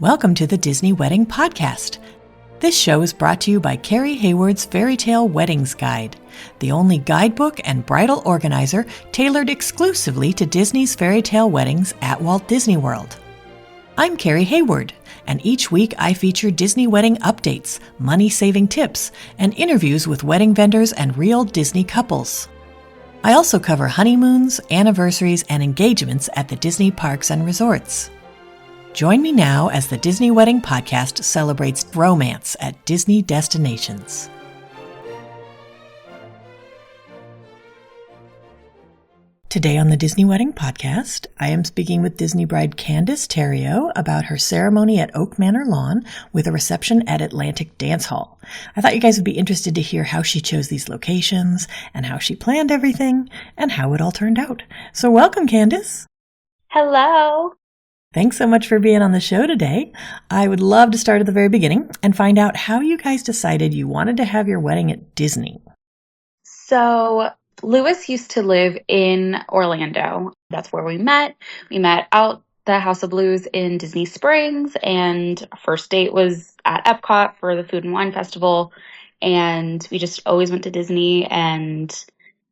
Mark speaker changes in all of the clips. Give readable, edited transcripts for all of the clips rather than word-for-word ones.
Speaker 1: Welcome to the Disney Wedding Podcast. This show is brought to you by Carrie Hayward's Fairytale Weddings Guide, the only guidebook and bridal organizer tailored exclusively to Disney's fairytale weddings at Walt Disney World. I'm Carrie Hayward, and each week I feature Disney wedding updates, money-saving tips, and interviews with wedding vendors and real Disney couples. I also cover honeymoons, anniversaries, and engagements at the Disney parks and resorts. Join me now as the Disney Wedding Podcast celebrates romance at Disney destinations. Today on the Disney Wedding Podcast, I am speaking with Disney bride Candace Theriault about her ceremony at Oak Manor Lawn with a reception at Atlantic Dance Hall. I thought you guys would be interested to hear how she chose these locations and how she planned everything and how it all turned out. So welcome, Candace.
Speaker 2: Hello.
Speaker 1: Thanks so much for being on the show today. I would love to start at the very beginning and find out how you guys decided you wanted to have your wedding at Disney.
Speaker 2: So Lewis used to live in Orlando. That's where we met. We met out the House of Blues in Disney Springs, and our first date was at Epcot for the Food and Wine Festival. And we just always went to Disney and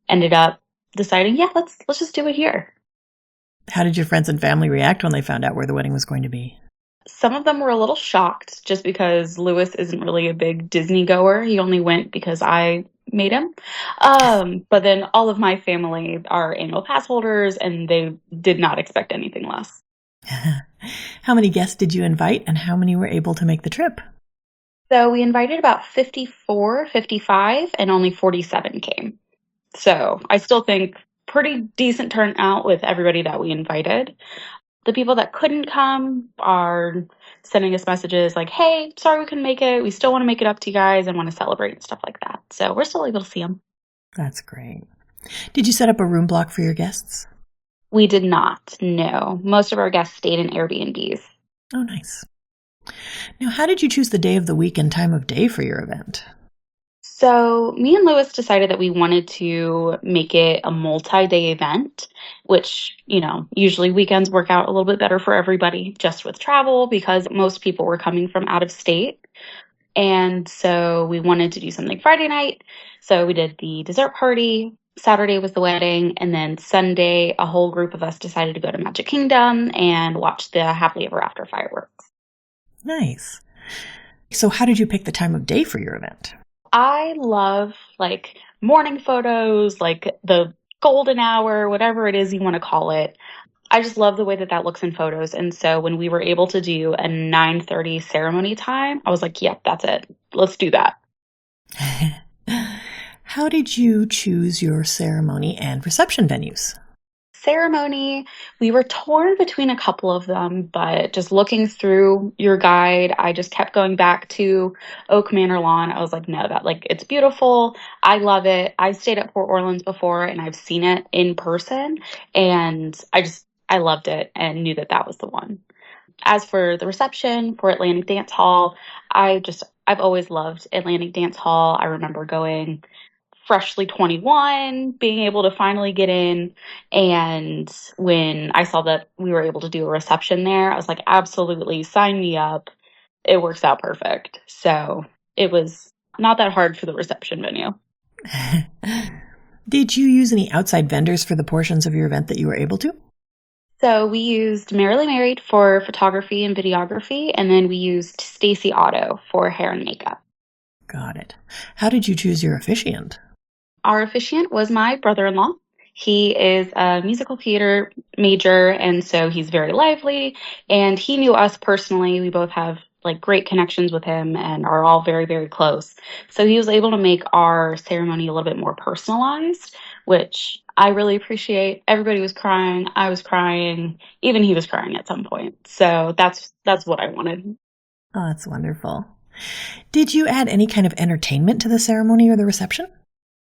Speaker 2: ended up deciding, let's just do it here.
Speaker 1: How did your friends and family react when they found out where the wedding was going to be?
Speaker 2: Some of them were a little shocked just because Lewis isn't really a big Disney goer. He only went because I made him. But then all of my family are annual pass holders and they did not expect anything less.
Speaker 1: How many guests did you invite and how many were able to make the trip?
Speaker 2: So we invited about 54, 55, and only 47 came. So I still think pretty decent turnout with everybody that we invited. The people that couldn't come are sending us messages like, hey, sorry we couldn't make it. We still want to make it up to you guys and want to celebrate and stuff like that. So we're still able to see them.
Speaker 1: That's great. Did you set up a room block for your guests?
Speaker 2: We did not, no. Most of our guests stayed in Airbnbs.
Speaker 1: Oh, nice. Now, how did you choose the day of the week and time of day for your event?
Speaker 2: So me and Lewis decided that we wanted to make it a multi-day event, which, usually weekends work out a little bit better for everybody just with travel because most people were coming from out of state. And so we wanted to do something Friday night. So we did the dessert party. Saturday was the wedding. And then Sunday, a whole group of us decided to go to Magic Kingdom and watch the Happily Ever After fireworks.
Speaker 1: Nice. So how did you pick the time of day for your event?
Speaker 2: I love morning photos, the golden hour, whatever it is you want to call it. I just love the way that looks in photos. And so when we were able to do a 9:30 ceremony time, I was like, yep, that's it. Let's do that.
Speaker 1: How did you choose your ceremony and reception venues?
Speaker 2: Ceremony, we were torn between a couple of them, but just looking through your guide, I just kept going back to Oak Manor Lawn. I was like, no, it's beautiful. I love it. I've stayed at Port Orleans before and I've seen it in person and I loved it and knew that was the one. As for the reception for Atlantic Dance Hall, I've always loved Atlantic Dance Hall. I remember going freshly 21, being able to finally get in. And when I saw that we were able to do a reception there, I was like, absolutely, sign me up. It works out perfect. So it was not that hard for the reception venue.
Speaker 1: Did you use any outside vendors for the portions of your event that you were able to?
Speaker 2: So we used Merrily Married for photography and videography, and then we used Stacy Otto for hair and makeup.
Speaker 1: Got it. How did you choose your officiant?
Speaker 2: Our officiant was my brother-in-law. He is a musical theater major, and so he's very lively, and he knew us personally. We both have great connections with him and are all very, very close. So he was able to make our ceremony a little bit more personalized, which I really appreciate. Everybody was crying. I was crying. Even he was crying at some point. So that's what I wanted.
Speaker 1: Oh, that's wonderful. Did you add any kind of entertainment to the ceremony or the reception?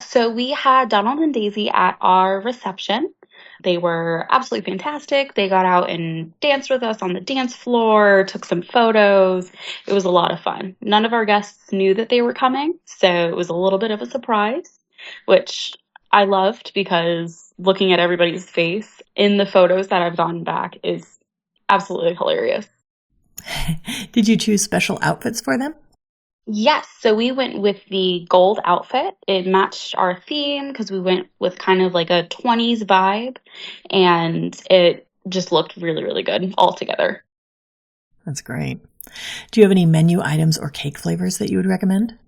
Speaker 2: So we had Donald and Daisy at our reception. They were absolutely fantastic. They got out and danced with us on the dance floor, took some photos. It was a lot of fun. None of our guests knew that they were coming, so it was a little bit of a surprise, which I loved because looking at everybody's face in the photos that I've gotten back is absolutely hilarious.
Speaker 1: Did you choose special outfits for them?
Speaker 2: Yes, so we went with the gold outfit. It matched our theme because we went with kind of like a 20s vibe, and it just looked really, really good all together.
Speaker 1: That's great. Do you have any menu items or cake flavors that you would recommend?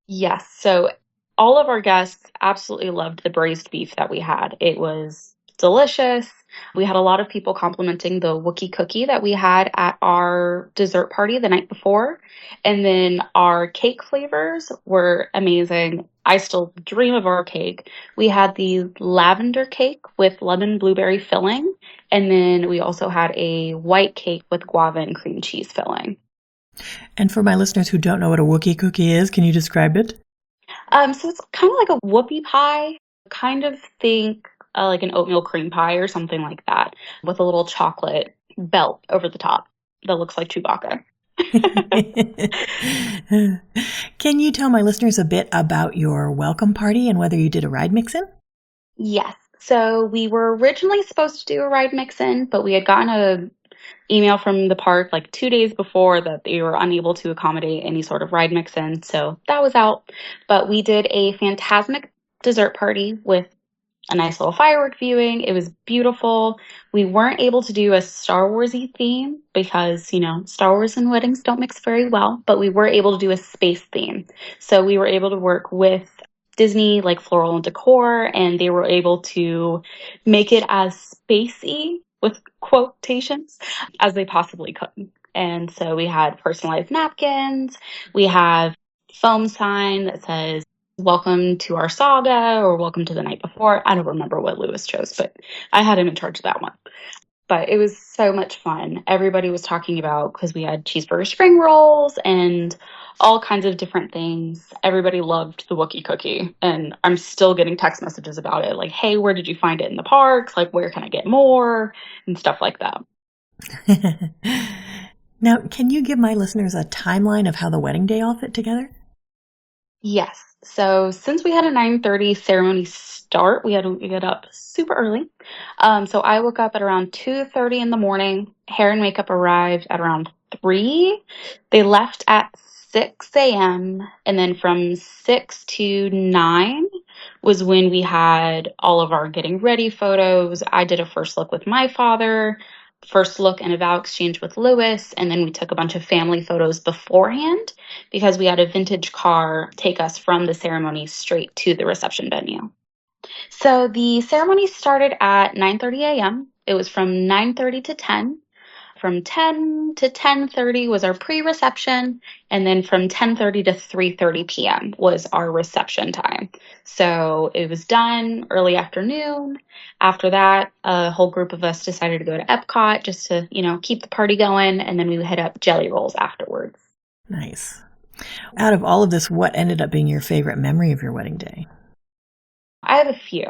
Speaker 2: Yes, so all of our guests absolutely loved the braised beef that we had. It was delicious. We had a lot of people complimenting the Wookiee cookie that we had at our dessert party the night before. And then our cake flavors were amazing. I still dream of our cake. We had the lavender cake with lemon blueberry filling. And then we also had a white cake with guava and cream cheese filling.
Speaker 1: And for my listeners who don't know what a Wookiee cookie is, can you describe it?
Speaker 2: So it's kind of like a whoopie pie, kind of think like an oatmeal cream pie or something like that, with a little chocolate belt over the top that looks like Chewbacca.
Speaker 1: Can you tell my listeners a bit about your welcome party and whether you did a ride mix-in?
Speaker 2: Yes. So we were originally supposed to do a ride mix-in, but we had gotten a email from the park like 2 days before that they were unable to accommodate any sort of ride mix-in, so that was out. But we did a Fantasmic dessert party with a nice little firework viewing. It was beautiful. We weren't able to do a Star Warsy theme because, Star Wars and weddings don't mix very well, but we were able to do a space theme. So we were able to work with Disney, like floral and decor, and they were able to make it as spacey with quotations as they possibly could. And so we had personalized napkins. We have foam sign that says welcome to our saga or welcome to the night before. I don't remember what Lewis chose, but I had him in charge of that one. But it was so much fun. Everybody was talking about, because we had cheeseburger spring rolls and all kinds of different things. Everybody loved the Wookiee cookie, and I'm still getting text messages about it. Like, hey, where did you find it in the parks? Like, where can I get more? And stuff like that.
Speaker 1: Now, can you give my listeners a timeline of how the wedding day all fit together?
Speaker 2: Yes. So since we had a 9:30 ceremony start, we had to get up super early. So I woke up at around 2:30 in the morning. Hair and makeup arrived at around 3. They left at 6 a.m. And then from 6 to 9 was when we had all of our getting ready photos. I did a first look with my father, first look and a vow exchange with Lewis, and then we took a bunch of family photos beforehand because we had a vintage car take us from the ceremony straight to the reception venue. So the ceremony started at 9:30 a.m. It was from 9:30 to 10. From 10 to 10:30 was our pre-reception, and then from 10:30 to 3:30 p.m. was our reception time. So it was done early afternoon. After that, a whole group of us decided to go to Epcot just to, keep the party going, and then we would hit up Jelly Rolls afterwards.
Speaker 1: Nice. Out of all of this, what ended up being your favorite memory of your wedding day?
Speaker 2: I have a few.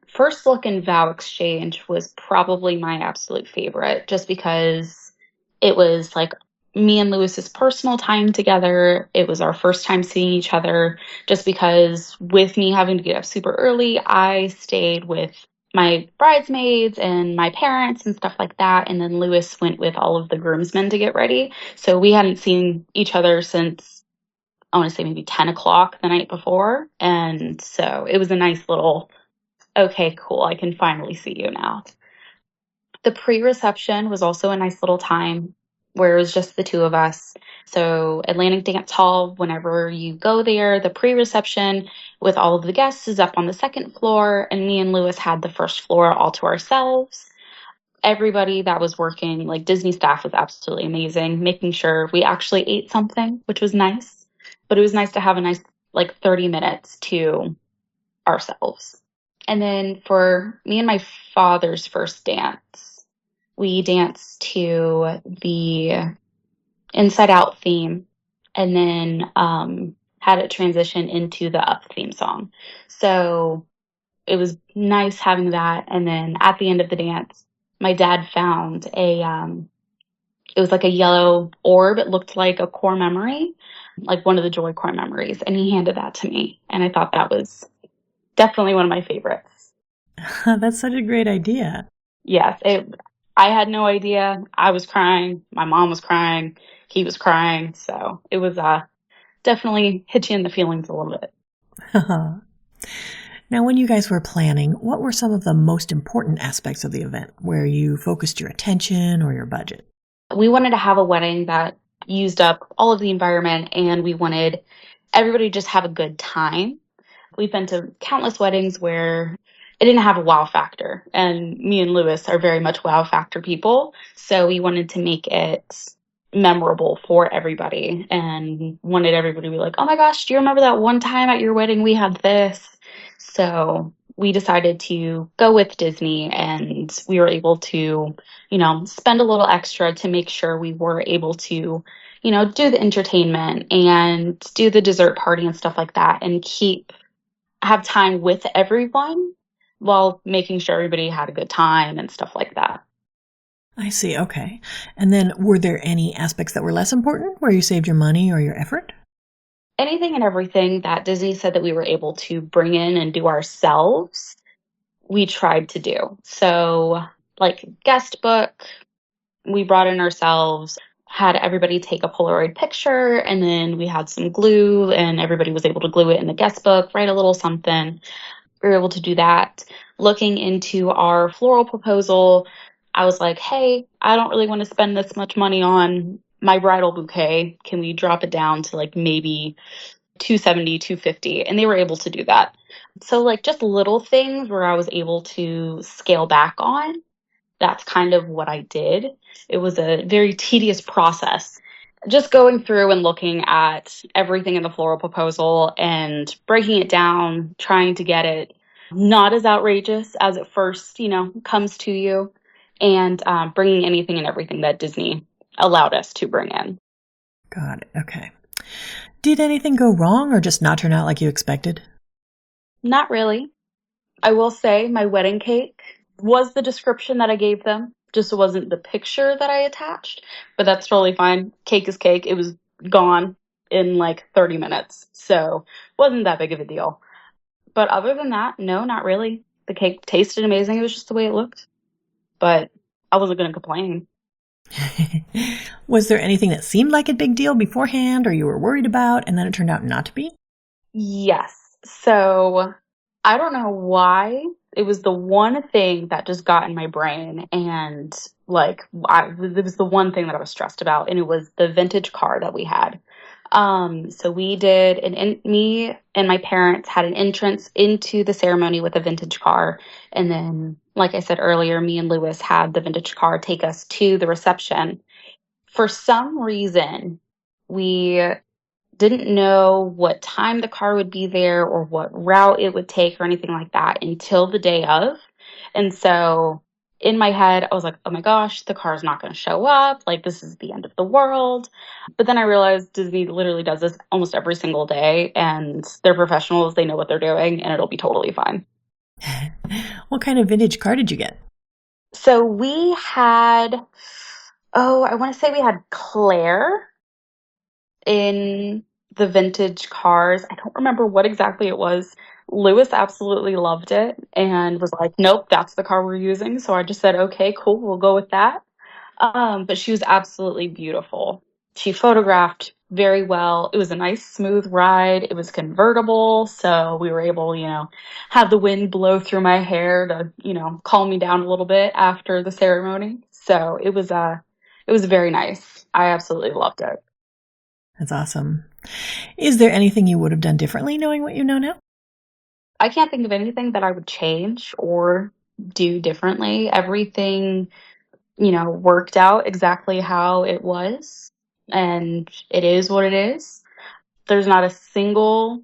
Speaker 2: First look and vow exchange was probably my absolute favorite just because it was like me and Lewis's personal time together. It was our first time seeing each other just because with me having to get up super early, I stayed with my bridesmaids and my parents and stuff like that. And then Lewis went with all of the groomsmen to get ready. So we hadn't seen each other since I want to say maybe 10 o'clock the night before. And so it was a nice little, okay, cool, I can finally see you now. The pre-reception was also a nice little time where it was just the two of us. So Atlantic Dance Hall, whenever you go there, the pre-reception with all of the guests is up on the second floor, and me and Lewis had the first floor all to ourselves. Everybody that was working, like Disney staff, was absolutely amazing, making sure we actually ate something, which was nice. But it was nice to have a nice, like, 30 minutes to ourselves. And then for me and my father's first dance, we danced to the Inside Out theme and then had it transition into the Up theme song. So it was nice having that. And then at the end of the dance, my dad found it was like a yellow orb. It looked like a core memory, like one of the Joy core memories. And he handed that to me. And I thought that was Definitely one of my favorites.
Speaker 1: That's such a great idea.
Speaker 2: Yes, I had no idea. I was crying. My mom was crying. He was crying. So it was definitely hit you in the feelings a little bit.
Speaker 1: Now, when you guys were planning, what were some of the most important aspects of the event where you focused your attention or your budget?
Speaker 2: We wanted to have a wedding that used up all of the environment, and we wanted everybody to just have a good time. We've been to countless weddings where it didn't have a wow factor, and me and Lewis are very much wow factor people. So we wanted to make it memorable for everybody and wanted everybody to be like, oh my gosh, do you remember that one time at your wedding we had this? So we decided to go with Disney, and we were able to, spend a little extra to make sure we were able to, do the entertainment and do the dessert party and stuff like that and have time with everyone while making sure everybody had a good time and stuff like that.
Speaker 1: I see. Okay. And then were there any aspects that were less important where you saved your money or your effort?
Speaker 2: Anything and everything that Disney said that we were able to bring in and do ourselves, we tried to do. So, like guest book, we brought in ourselves, had everybody take a Polaroid picture, and then we had some glue, and everybody was able to glue it in the guest book, write a little something. We were able to do that. Looking into our floral proposal, I was like, hey, I don't really want to spend this much money on my bridal bouquet. Can we drop it down to like maybe 270, 250? And they were able to do that. So like just little things where I was able to scale back on. That's kind of what I did. It was a very tedious process. Just going through and looking at everything in the floral proposal and breaking it down, trying to get it not as outrageous as it first, comes to you, and bringing anything and everything that Disney allowed us to bring in.
Speaker 1: Got it. Okay. Did anything go wrong or just not turn out like you expected?
Speaker 2: Not really. I will say my wedding cake was the description that I gave them. Just wasn't the picture that I attached, but that's totally fine. Cake is cake. It was gone in like 30 minutes. So wasn't that big of a deal. But other than that, no, not really. The cake tasted amazing. It was just the way it looked. But I wasn't going to complain.
Speaker 1: Was there anything that seemed like a big deal beforehand or you were worried about and then it turned out not to be?
Speaker 2: Yes. So I don't know why. It was the one thing that just got in my brain. And like, it was the one thing that I was stressed about. And it was the vintage car that we had. So we did me and my parents had an entrance into the ceremony with a vintage car. And then, like I said earlier, me and Lewis had the vintage car take us to the reception. For some reason, we didn't know what time the car would be there or what route it would take or anything like that until the day of. And so in my head, I was like, oh my gosh, the car is not going to show up. Like, this is the end of the world. But then I realized Disney literally does this almost every single day, and they're professionals. They know what they're doing, and it'll be totally fine.
Speaker 1: What kind of vintage car did you get?
Speaker 2: So we had, I want to say we had Claire in the vintage cars. I don't remember what exactly it was. Lewis absolutely loved it and was like, nope, that's the car we're using. So I just said, okay, cool, we'll go with that. But she was absolutely beautiful. She photographed very well. It was a nice, smooth ride. It was convertible. So we were able, have the wind blow through my hair to, calm me down a little bit after the ceremony. So it was very nice. I absolutely loved it.
Speaker 1: That's awesome. Is there anything you would have done differently knowing what you know now?
Speaker 2: I can't think of anything that I would change or do differently. Everything, worked out exactly how it was, and it is what it is. There's not a single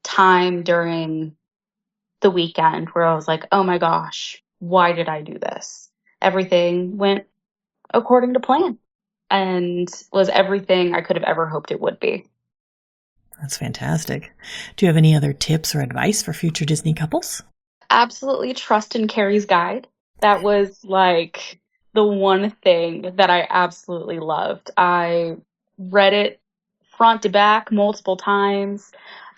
Speaker 2: time during the weekend where I was like, oh my gosh, why did I do this? Everything went according to plan and was everything I could have ever hoped it would be.
Speaker 1: That's fantastic. Do you have any other tips or advice for future Disney couples?
Speaker 2: Absolutely trust in Carrie's guide. That was like the one thing that I absolutely loved. I read it front to back multiple times.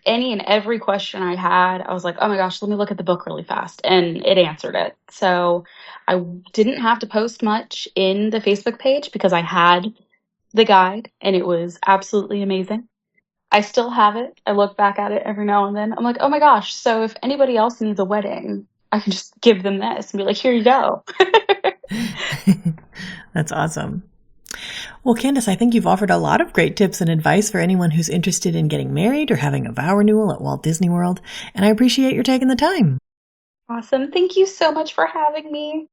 Speaker 2: any and every question I had, I was like, oh my gosh, let me look at the book really fast. And it answered it. So I didn't have to post much in the Facebook page because I had the guide and it was absolutely amazing. I still have it. I look back at it every now and then. I'm like, oh my gosh. So if anybody else needs a wedding, I can just give them this and be like, here you go.
Speaker 1: That's awesome. Well, Candace, I think you've offered a lot of great tips and advice for anyone who's interested in getting married or having a vow renewal at Walt Disney World, and I appreciate your taking the time.
Speaker 2: Awesome. Thank you so much for having me.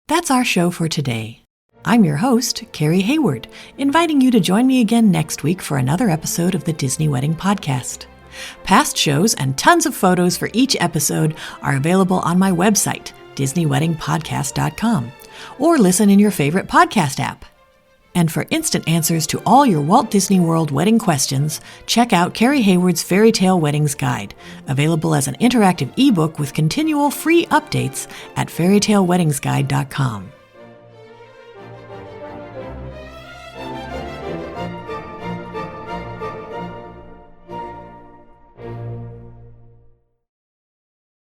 Speaker 1: That's our show for today. I'm your host, Carrie Hayward, inviting you to join me again next week for another episode of the Disney Wedding Podcast. Past shows and tons of photos for each episode are available on my website, DisneyWeddingPodcast.com, or listen in your favorite podcast app. And for instant answers to all your Walt Disney World wedding questions, check out Carrie Hayward's Fairytale Weddings Guide, available as an interactive ebook with continual free updates at fairytaleweddingsguide.com.